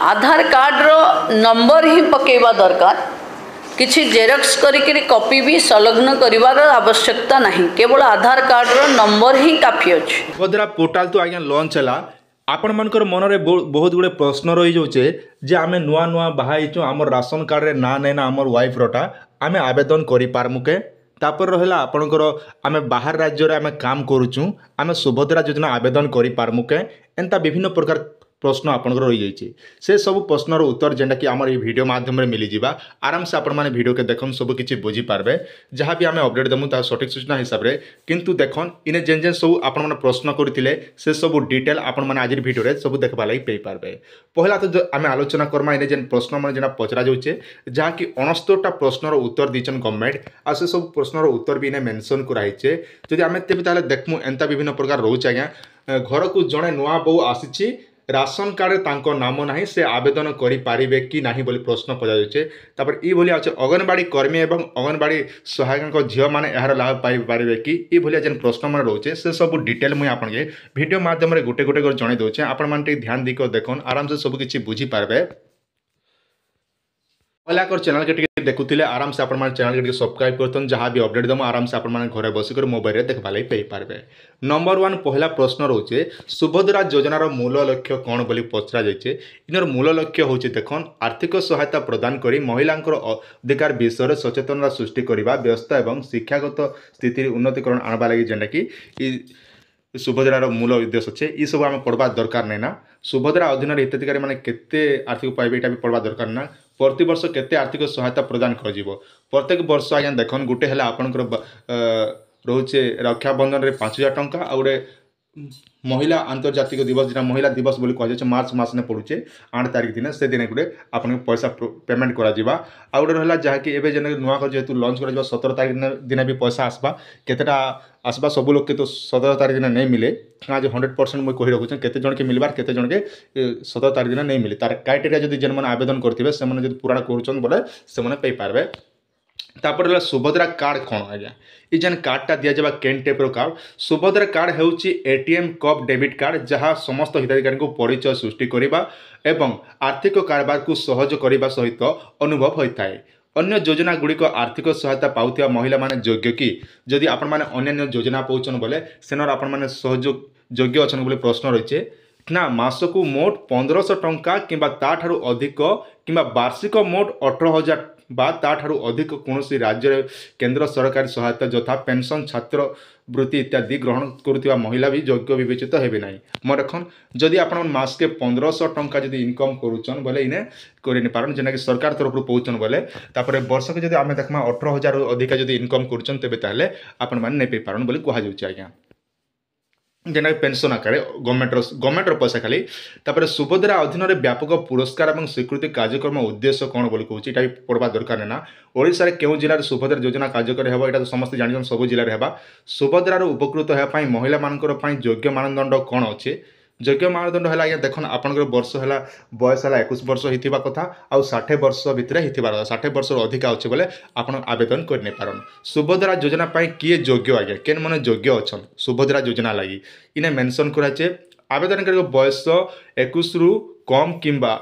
आधार card रो number ही पकेबा दरकार किसी Xerox करी कॉपी भी संलग्न करिवार आवश्यकता नहीं केवल आधार कार्ड रो नंबर ही काफी अच्छे सुभद्रा पोर्टाल तो आज्ञा लॉन्च है आपण मानकर मनरे बहुत गुड़े प्रश्न रही जाऊे जे आम नुआ नुआ बाहु आम राशन कार्ड रे ना नहीं ना आम वाइफ रोटा आम आवेदन करूँ के तापर रहा आपणकर आम बाहर राज्य आम काम करुचु आम सुभद्रा योजना आवेदन करूँ के एंता विभिन्न प्रकार प्रश्न आपंकर रही जाइए से सब प्रश्नर उत्तर जेनटा कि आम वीडियो माध्यम मिल जावा आराम से आपण मैंने वीडियो के देखन सब किसी बुझीपारे जहाँ भी आम अपडेट देमु ता सठिक सूचना हिसाब से किंतु देखन इने जेन जेन सब आपण मैंने प्रश्न करते से सब डिटेल आपण मैंने आज वीडियो सब देखा लगी पाइपारे पहला तो आम आलोचना करमा इने जेन प्रश्न मैंने जेना पचरा जाऊे जहाँकि 69टा प्रश्नर उत्तर दीचन गवर्नमेंट आ से सब प्रश्नर उत्तर भी इने मेंशन कराइचे जदि आम तेज देखमु एंता विभिन्न प्रकार रोचे आज्ञा घर को जड़े नुआ बो आसी राशन कार्ड तांको नाम नहीं से आवेदन करें कि नहीं बोली प्रश्न पचारे तापर ये भलिया अंगनवाड़ी कर्मी एवं अंगनवाड़ी सहायक झील मैंने यार लाभ पाइपर कि ये भलिया जेन प्रश्न मैंने रोचे से सब डिटेल मुझे आपके वीडियो माध्यम गोटे गोटे कर जन दूचे आपण ध्यान दी देखन आराम से सब किसी बुझीपारे पहला कर चैनल के देखुले आराम से आपण चैनल के सब्सक्राइब करतन जहाँ भी अपडेट दम आराम से आपण घरे बसिक मोबाइल देखा लगी पाइपर नंबर 1 पहला प्रश्न रोचे सुभद्रा योजनार मूल लक्ष्य कौन बोली पचरा जाइए इनर मूल लक्ष्य हूँ देखन आर्थिक सहायता प्रदान करी महिलांकर अधिकार विषय सचेतनता सृष्टि करने व्यवस्था और शिक्षागत स्थिति उन्नतिकरण आनवा लगी जेनटा कि सुभद्रार मूल उद्देश्य अच्छे ये सब आम पढ़वा दरकार नहीं ना सुभद्रा अधीन हिताधिकारी मैंने केते आर्थिक पाइबे यहाँ भी पढ़वा दरकार ना प्रति वर्ष केते आर्थिक सहायता प्रदान कर प्रत्येक वर्ष आज्ञा देखन गोटे है आपंकर रोचे रक्षाबंधन में 5,000 टंका आ गए महिला आंतर्जातिक दिवस जो महिला दिवस बोली कहुचे मार्च मास में पड़ुचे 8 तारिख दिन से दिन गोटे आपन पैसा पेमेंट करा आ गए रहा जहाँकि एवं जेन नुआ जेहतु लंच कर 17 तारिख दिन भी पैसा आसवा केतेटा आसवा सब लोग के तो 17 तारिख दिन नहीं मिले आज 100% मुझे कही रखुचे केते जन के मिलबार केते जन के 17 तारिख दिन नहीं मिले तार क्राइटेरिया जब जेन मैंने आवेदन करते से पूरा कर बोले से पाइपर तापर सुभद्रा कार्ड कौन आज्ञा ये जेन कार्डटा दि जावा केन टाइप कार्ड सुभद्रा कार्ड होउची एटीएम कप डेबिट कार्ड जहाँ समस्त हिताधिकारी को परिचय सृष्टि करबा एवं आर्थिक कारोबार को सहज करने सहित अनुभव होता है अन्य योजना गुड़िक आर्थिक सहायता पाउथिया महिला माने योग्य कि जदि आपण माने अन्य योजना पाउछन बोले सेनर आपण माने सहयोग योग्य अछन बोले प्रश्न रहिছে ना मासकू मोट 1500 टंका किंबा ताठारु अधिक किंबा वार्षिक मोट 18,000 बा ताठारु अधिक कौन राज्य केंद्र सरकारी सहायता यथा पेंशन छात्र वृत्ति इत्यादि ग्रहण करुवा महिला भी योग्य विवेचित हेबे ना मन रखन जदि आप मास के 1500 टंका जदि इनकम करुचन बोले इन्हें कर पारन जेना कि सरकार तरफ पहुँचन बोले तापर वर्ष के जदि आम देखमा 18,000 अधिक जदि इनकम करुचन तेबे ताले आपण माने नहीं पाई पारन बोले कहुचे आज्ञा जेना पेंशन आकार गवर्नमेंटर पैसा खाली तापर सुभद्रा अधीन व्यापक पुरस्कार और स्वीकृति कार्यक्रम उद्देश्य कौन बोली कहूँ यहाँ भी पढ़वा दरकार ना ओडिशा रे केउं जिले सुभद्रा योजना कार्यकारी हेबो एटा तो समस्त जानछन सब जिले रे हेबा सुभद्रार उपकृत हेबा पई महिला मानकर पई योग्य मानदंड कौन अच्छे योग्य मानदंड है आज्ञा देखन आपनकर वर्ष है बयस है 21 वर्ष होता कथा आउ 60 वर्ष भितर होता 60 वर्ष अधिक अच्छे बोले आप आवेदन कर नहीं पारन सुभद्रा योजना पाई किए योग्य आज्ञा केन मन योग्य अच्छन सुभद्रा योजना लगी इन्हें मेंशन कराचे आवेदन कर बयस 21 रु कम किंबा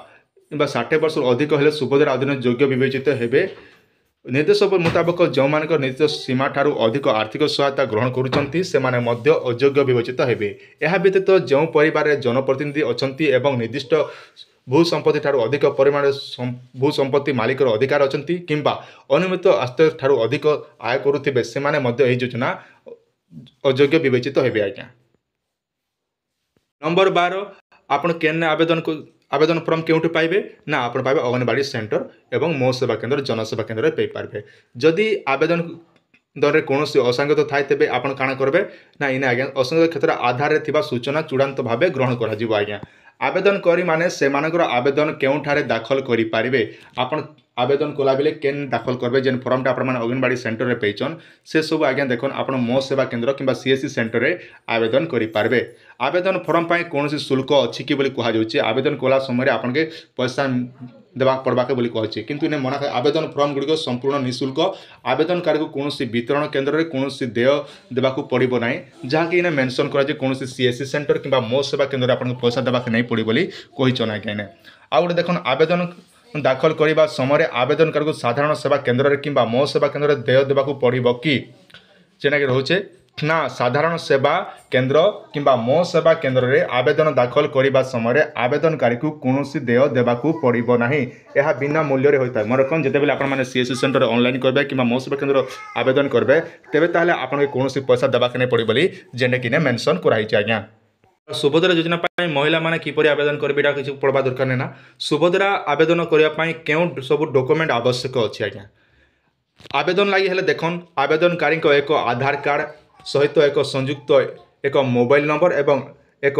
60 वर्ष अधिक हेले सुभद्रा अधीन योग्य विवेचित हेबे निर्देश मुताबक जो मान निर्देश सीमा ठारू अधिक आर्थिक सहायता ग्रहण करुँच से अयोग्य विवेचित हेबे यह व्यतीत जो परिवार जनप्रतिनिधि अच्छी एवं निर्दिष्ट भूसंपत्ति ठारू अधिक परिमाण भूसंपत्ति मालिकर अधिकार अच्छी किंबा अनियमित आस्ते ठारू अधिक आय करुवे से योजना अयोग्य विवेचित हेबे आज्ञा नंबर 12 आपण केन आवेदन फॉर्म केउठे पाइबे ना आपण पाइबे अंगनवाड़ी सेंटर एवं मो सेवा केन्द्र जनसेवा केन्द्र पाई पारबे जदि आवेदन दर कौन असंगत थाए तेबे आपण काना करबे ना इने आज्ञा असंगत क्षेत्र आधार रे थिबा सूचना चूड़ांत भावे ग्रहण करा जिवो आज्ञा आवेदन करी माने से मानकर आवेदन केउठारे दाखल करि पारिबे आपण आवेदन कला बेले केन दाखल करबे जेन फॉर्मटा आपण माने अंगनवाड़ी सेंटर रे पेचन से सब आज्ञा देखन आपण मो सेवा केन्द्र किंबा सीएससी सेंटर रे आवेदन करि पारबे आवेदन फॉर्म पाई कौन शुल्क अच्छी कि बोली कहा जाउछि आवेदन कला समय आपन के पैसा देवा पड़वाके बोली कही किंतु इन्हें मना आवेदन फॉर्म गुड़िक संपूर्ण निःशुल्क आवेदनकारी को कौन वितरण केन्द्र में कौन देय देवाक पड़ो ना जहाँकि इन्हें मेंशन कराए कौन सीएससी सेंटर कि मो सेवा केन्द्र में आपको पैसा देवाक नहीं पड़ो बोली कहीचन आज्ञा इन्हें आउ गोटे देखो आवेदन दाखल करने समय आवेदनकारी को साधारण सेवा केन्द्र में कि मो सेवा केन्द्र में देय देवाक पड़ो कि जेनाकि रोचे ना साधारण सेवा केन्द्र किंबा मो सेवा केन्द्र में आवेदन दाखल करने समय आवेदनकारी को कौन देय देवाक पड़ो ना यह बिना मूल्य होता है मन रखन जिते आपने सीएससी सेंटर ऑनलाइन करेंगे कि मो सेवा केन्द्र आवेदन करेंगे तेरे ताले आपको कौन पैसा देवाक नहीं पड़ो बोली जेने मेंशन कराई आज्ञा सुभद्रा योजना महिला माने किपरि आवेदन करेंगे किसी पढ़वा दरकार नहीं ना सुभद्रा आवेदन करने क्यों सब डॉक्यूमेंट आवश्यक अच्छी आज्ञा आवेदन लगी हेले देखन आवेदनकारी एक आधार कार्ड सहित एक संयुक्त एक मोबाइल नंबर एवं एक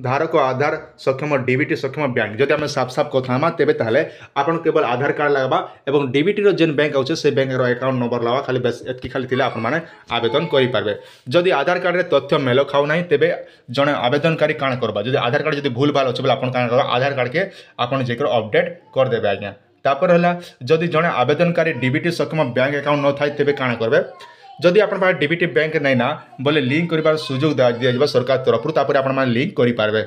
धारक आधार सक्षम डीबीटी सक्षम बैंक जदि आम साफ साफ कथा तेरे ताले आपन केवल आधार कार्ड लगवा और डीबीटी जेन बैंक अच्छे से बैंक अकाउंट नंबर लगवा खाली एतकी खाली थिले आपन माने आवेदन करेंगे जदि आधार कार्ड में तथ्य मेल खाऊ ना तेरे जड़े आवेदनकारी काण करवा जब आधार कार्ड जब भूल भाल अच्छे बोले आप आधार कार्ड के आपड़ जेकर अपडेट करदे आज्ञा तापर है जदि जड़े आवेदनकारी डीबीटी सक्षम बैंक अकाउंट न था तेरे काण करेंगे जदि आप डीबीटी बैंक नहीं ना बोले लिंक कर सुजोग दिया सरकार तरफ तापर आप लिंक करेंगे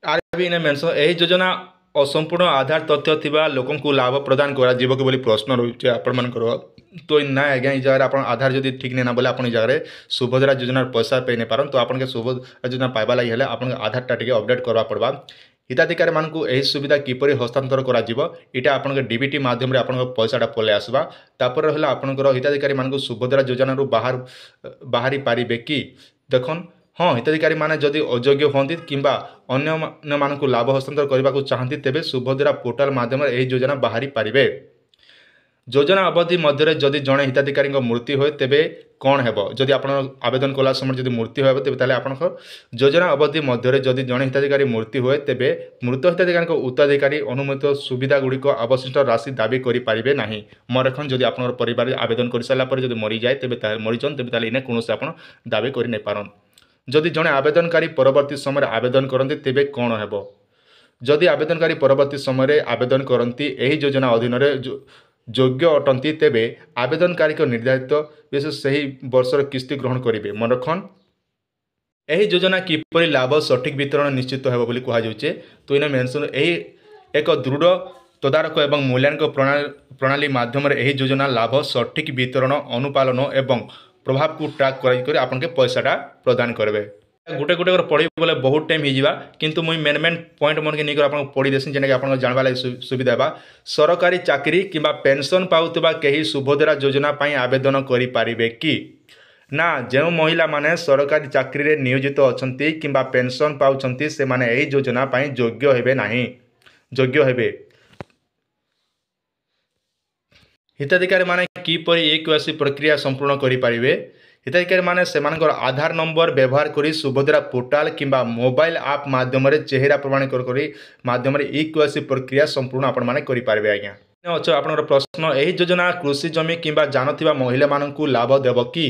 आर भी इन्हें मेंशन यही योजना असंपूर्ण आधार तथ्य थिबा लोकन को लाभ प्रदान करा जीव के बोली प्रश्न रोचे आपंकर तो ना आज्ञा ये जगह आप आधार जब ठीक नहीं ना बोले आप जगह सुभद्रा योजनार पैसा पे नहीं पारन तो आपन सुभद्रा योजना पाइबा लगी है आप आधार टा अपडेट करवा पड़वा हिताधिकारी मानक यही सुविधा किपरि हस्तांतर करा आपन डीबीटी माध्यम आप पैसाटा पलि आसवा तापर रहा आपंकर हिताधिकारी मानक सुभद्रा योजना बाहरी पारे कि देखन हाँ हिताधिकारी माने जदि अयोग्य होती कि अन्य मानक लाभ हस्तांतर करने को चाहती तेरे सुभद्रा पोर्टाल माध्यम यही योजना बाहरी पारे योजना अवधि मध्य जदि जड़े हिताधिकारी मृत्यु हुए तेबे कौन है जदि आप आवेदन कला समय जब मृत्यु हो तेज आप योजना अवधि मध्य जदि जड़े हिताधिकारी मृत्यु हुए तेबे मृत हिताधिकारी उत्तराधिकारी अनुमोदित सुविधा गुड़िक अवशिष्ट राशि दाबी करें ना मन रखन जदि आप परिवार आवेदन कर सारापर जब मरी जाए तेज मरीचन तेज इन्हें कौन आप दाबी कर नहीं पारन जदि जड़े आवेदनकारी परवर्ती समय आवेदन करते तेबे कौन है जदि आवेदनकारी परवर्ती समय आवेदन करती यही योजना अधीन योग्य अटंती तेबे आवेदनकारी निर्धारित विशेष से ही वर्षर किस्ती ग्रहण करेंगे मन रखन यही योजना किपरि लाभ सठिक वितरण निश्चित हो कहुचे तो इन्हें मेंशन यही एक दृढ़ तदारक एवं मूल्यांकन प्रणाली माध्यम यही योजना लाभ सठिक वितरण अनुपालन एवं प्रभाव को ट्रैक कर आपन के पैसाटा प्रदान करेंगे गोटे गोटे पढ़ी बोले बहुत टाइम हो किंतु मुई मेन मेन पॉइंट मन के नहीं आप पढ़ी देसी जेना कि आप जानवा लगे सुविधा है सरकारी चाकरी किंबा पेंशन पाउतबा कहीं सुभद्रा योजना आवेदन करें कि ना जो महिला माने सरकारी चाकरी रे नियोजित अच्छा किंबा पेंशन पाउछंती से माने यही योजना योग्य हेबे नहीं योग्य हेबे हिताधिकारी माने किपरि केवाईसी प्रक्रिया संपूर्ण करें हिताधिकारी माने सेमानकर आधार नंबर व्यवहार करी सुभद्रा पोर्टाल किंबा मोबाइल आप माध्यम चेहरा प्रमाणीकरण माध्यम केवाईसी प्रक्रिया संपूर्ण आपण माने करि पारबे आज्ञा अच्छा आपनर प्रश्न यही योजना कृषि जमी किंबा जानथिबा महिला मानकु लाभ देव कि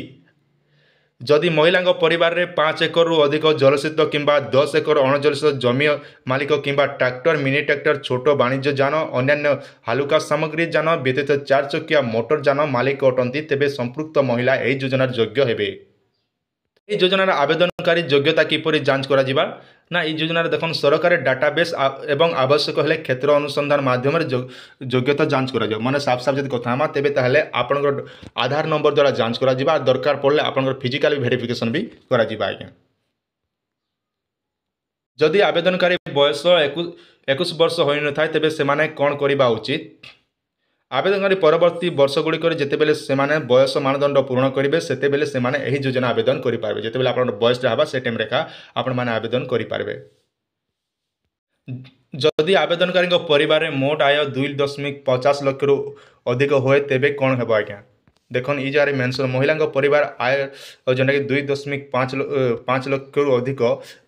जदि महिला परिवार में 5 एकड़ रु अधिक जलसेच किंबा 10 एकड़ अणजलसेच जमी मालिक किंबा ट्रैक्टर मिनी ट्रैक्टर छोट वाणिज्य जान अन्य हालुका सामग्री जान व्यतीत 4 चकिया मोटर जान मालिक अटंती तेबे संपृक्त महिला यही योजनार योग्य हेबे यह योजनार आवेदनकारी योग्यता किपरि जांच करा जिबा ना ये योजनार देखन सरकारी डाटाबेस एवं आवश्यक हेले क्षेत्र अनुसंधान माध्यम योग्यता जांच करा जाय माने साफ साफ जदि कथा तेबे ताहले आपनकर आधार नंबर द्वारा जांच करा जिबा दरकार पड़ले आपनकर फिजिकल वेरिफिकेशन भी करा जिबा आज्ञा जदि आवेदनकारी बयस 21 वर्ष होई न थाय तेबे सेमाने कोन करिबा उचित आवेदनकारी परवर्ती वर्ष गुड़िक जितेबले से बयस मानदंड पूर्ण करेंगे सेतेबेले से यही योजना आवेदन करेंगे जितेबले आप बयस हाँ से टाइम रेखा आपण मैंने आवेदन करेंगे जदि आवेदनकारी परिवार में मोट आय 2.50 लाख रु अधिक हुए तेबे कौन है आज्ञा देखन ई जगह मेंशन महिला परिवार आय जेनटा कि 2.5 लाख रु अधिक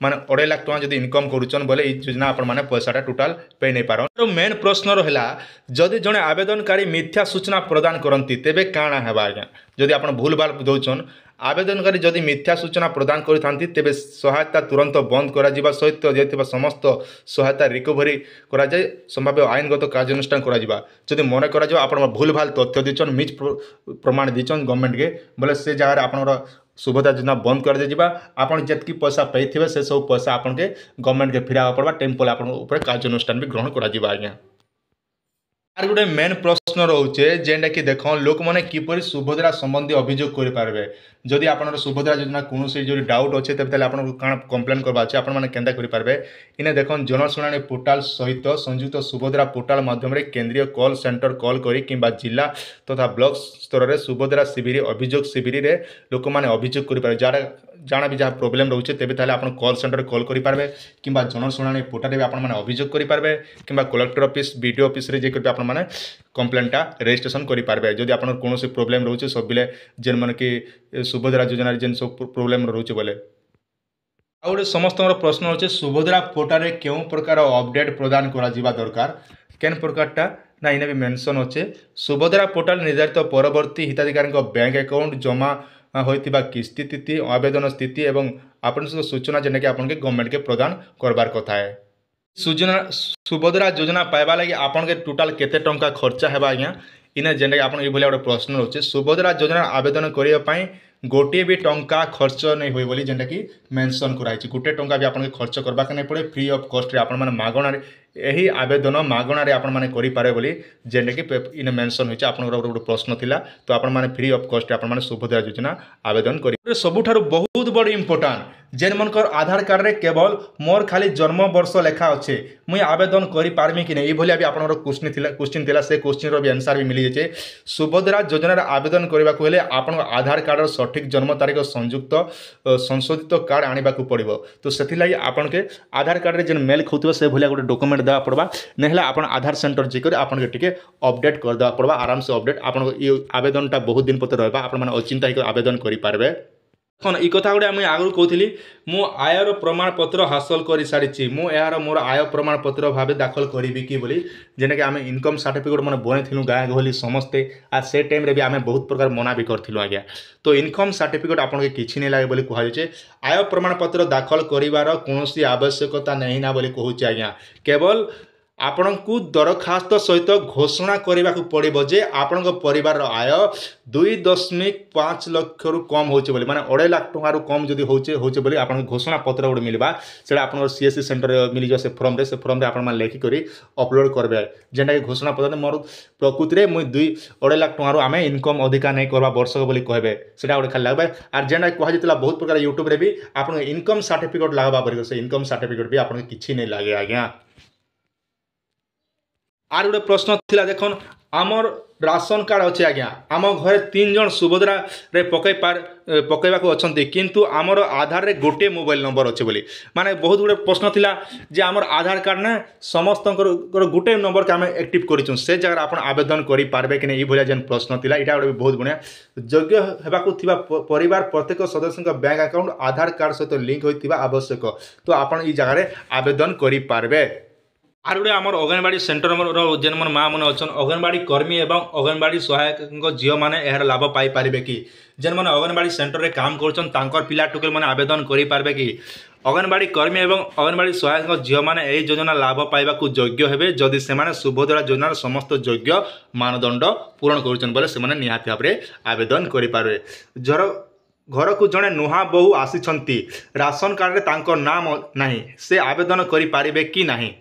माने 2.5 लाख टका जदि इनकम करुचन बोले योजना आपण माने पैसाटा टोटाल पे नहीं पारन तो मेन प्रश्न रहा जदि जड़े आवेदनकारी मिथ्या सूचना प्रदान करती तेबे काଣା है आज्ञा जदि आप भूल भाल दौन आवेदनकारी जदि मिथ्या सूचना प्रदान करिथांती तेबे सहायता तुरंत बंद करा जिबा सहित जेतिबा समस्त सहायता रिकवरी करा जाय संभाव्य आईनगत कार्यानुष्ठान करा जिबा जदि मन करा जो आपण भूल भाल तथ्य दिचन मिछ प्रमाण दिचन गवर्नमेंट के बोले से जगह आपनर सुभद्रा योजना बंद कर दे जिबा आपण जेतकी पैसा पैथिबे से सब पैसा आपण के गवर्नमेंट के फिरा पड़बा टेम्पल आपण ऊपर कार्यानुष्ठान भी ग्रहण करा जिबा आज्ञा आर गोटे मेन प्रश्न रोचे जेनटा कि देख लोक मैंने किपर सुभद्रा संबंधी अभियोग करेंगे जदि आप सुभद्रा योजना कौन जो डाउट अच्छे तेज आपको कौन कम्प्लेन करवा अच्छे आपने केन्ता करेंगे इन्हें देख जनशुणाणी पोर्टाल सहित संयुक्त सुभद्रा पोर्टाल माध्यम केंद्रीय कॉल सेंटर कॉल करी किंबा जिला तथा ब्लॉक स्तर में सुभद्रा शिविर अभियोग शिविर में लोक मैंने अभियोग करेंगे जाना भी जहाँ प्रोब्लेम रोचे तेज आप कॉल सेंटर कॉल करेंगे कि जनशुणाणी पोर्टाल भी आपने अभियोग करेंगे कि कलेक्टर ऑफिस बीडीओ ऑफिस रे जाकर आप कम्प्लेनटा रेजिस्ट्रेशन करेंगे जदि आप कौन प्रोब्लेम रोचे सब बेले जेन मन कि सुभद्रा योजना जेन सब प्रोब्लेम रोचे बोले आ गए समस्त प्रश्न अच्छे सुभद्रा पोर्टाल क्यों प्रकार अपडेट प्रदान करा दरकार केन प्रकारटा ना इन्हें भी मेंशन अच्छे सुभद्रा पोर्टाल निर्धारित परवर्ती हिताधिकारी बैंक अकाउंट जमा होइतिबा किस्ती तिथि आवेदन स्थिति एवं आपण सूचना जेने कि आपन के गवर्नमेंट के प्रदान करबार कथा है सूचना सुभद्रा योजना पाइबा लगी आपन के टोटाल केते टंका खर्चा हेबा आज्ञा इने जेने आपन ए भलिया गोटे प्रश्न रोचे सुभद्रा योजना आवेदन करिया पई गोटे भी टंका खर्च नहीं हुए बोली जेनटा कि मेंशन कराई गोटे टंका भी आपन खर्च करबा के नहीं पड़े फ्री ऑफ कॉस्ट रे आपन माने मागणा यही आवेदन मागणारे आपण मैंने करेंगे बोली जेने कि इन मेंशन होइछ आपन गोटे प्रश्न थिला तो आपण मैंने फ्री ऑफ कॉस्ट आपण मैंने सुभद्रा योजना आवेदन करेंगे सबुठारु बहुत बड़ इंपोर्टाट जेन मनकर आधार कार्ड रे केवल मोर खाली जन्म वर्ष लेखा अच्छे मुई आवेदन करि पारमी कि नहीं भलिया भी आपन क्वेश्चन थिला से क्वेश्चन रो भी आंसर भी मिली जाए सुभद्रा योजना रे आवेदन करबा को हेले आपन आधार कार्ड रो सठिक जन्म तारीख संयुक्त संशोधित कार्ड आनिबा को पड़िबो तो सेथि लागि आपन के आधार कार्ड रे जेन मेल खोथिबो से भलिया गोटे डॉक्यूमेंट देवा पड़वा नहीं आप आधार सेंटर जाकर आपन के अपडेट कर देवा पड़वा आराम से अपडेट आपन ये आवेदनटा बहुत दिन पर रहा आप अचिंता होकर आवेदन करेंगे कौन ये कथा गोटे मुझे आगु कहली मु आयर प्रमाण पत्र हासिल कर सारी मुझे मोर आय प्रमाण पत्र भाव दाखल करी कि बोली जेने कि आम इनकम सर्टिफिकेट मैंने बनई गाँ गहली समस्ते आ से टाइम भी आम बहुत प्रकार मना भी करूँ आज्ञा तो इनकम सर्टिफिकेट आपको किसी नहीं लगे कहुचे आय प्रमाण पत्र दाखल कर कौन आवश्यकता नहीं ना बोली कहूँ आज्ञा केवल आपण को दरखास्त सहित घोषणा करने को पड़ो जे आपण परिवार आय 2.5 लाख रु कम होचे बोली माने 2.5 लाख टंका कम जदि होचे बोली आपण घोषणा पत्र गोटे मिलवा से आपण सीएससी सेंटर मिल जाए से फॉर्म रे आपण लेखिक अपलोड करबे जेनटा कि घोषणा पत्र मोर प्रकृति में मुई 2.5 लाख टंका आम इनकम अधिका नहीं करवा वर्षक बोली कहबे सेटा गोटे खाली लगबे आर जेनटा कहुला बहुत प्रकार यूट्यूब रे भी आपण इनकम सर्टिफिकेट लगवा पड़े से इनकम सर्टिफिकेट भी आपण किछि नहीं लगे आज्ञा आर गोटे प्रश्न थिला देखन आमर राशन कार्ड अच्छे आज्ञा आम घर 3 जन सुभद्रा रे पकईवा को अच्छा किंतु आमर आधार रे गोटे मोबाइल नंबर अच्छे बोली माने बहुत गुड़े प्रश्न थिला जे आमर आधार कार्ड ना समस्त गोटे नंबर के आम एक्टिव करूँ से जगह आप आवेदन करेंगे कि नहीं ये जेन प्रश्न थिला इटा गोटे बहुत बढ़िया योग्य होगाकू परिवार प्रत्येक सदस्य बैंक अकाउंट आधार कार्ड सहित लिंक होता आवश्यक तो आप जगह आवेदन करेंगे आर गोटे आम अंगनवाड़ी सेंटर जेन मन माँ मैंने अच्छा अंगनवाड़ी कर्मी और अंगनवाड़ी सहायक झील मैंने यार लाभ पाइपर कि जेन मैंने अंगनवाड़ी सेंटर में काम कर पिला टुकेल मैंने आवेदन करेंगे कि अंगनवाड़ी कर्मी और अंगनवाड़ी सहायक झील मैंने यही योजना लाभ पाइबा योग्य हेबे जदि से सुभद्रा योजनार समस्त योग्य मानदंड पूरण कर से निहाती भाव में आवेदन करेंगे घर को जड़े नुहा बहु आसी राशन कार्ड में नाम नहीं से आवेदन करेंगे कि नहीं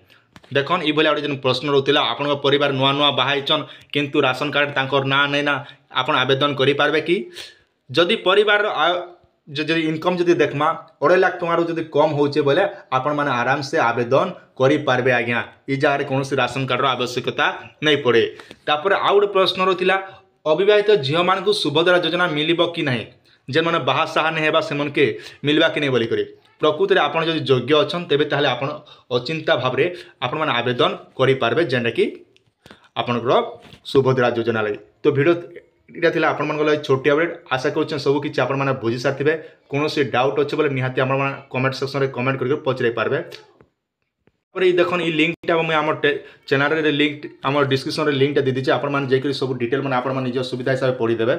देखन ये भलिया गोटे प्रश्न रोला आपण परिवार नुआ नुआ बाहाइचन किंतु राशन कार्ड तांकर ना नहीं ना आपण आवेदन करेंगे कि जदि परिवार जदि इनकम जदि देखमा 2.5 लाख टंका जदि कम होचे बोले आपण माने आराम से आवेदन करेंगे आज्ञा ये जगह कौन राशन कार्ड आवश्यकता नहीं पड़े तापर आउ गोटे प्रश्न रोला अविवाहित झील मान सुभद्रा योजना मिलिबो कि नहीं जेन मैंने बाहा साहा नहीं हेबा से मन के मिलवा कि नहीं बोली करी प्रकृति में आपड़ जब योग्य अच्छा तेज ताल आप अचिंता भाव में आपण मैंने आवेदन करेंगे जेनटा कि आपणकर सुभद्रा योजना लगी तो भिडियो यहाँ आपण मन छोटी अपडेट आशा कर सब किसी आप बुझी सारी कौन डाउट अच्छे बोले निहाती आप कमेंट सेक्शन में कमेंट करके पचारे पारे देखो ये लिंकटा मुझे आम चैनल लिंक आम डिस्क्रिप्शन लिंकटा दी दीजिए आप सब डिटेल मैंने आप निज सुविधा हिसाब से पढ़ीदेवे।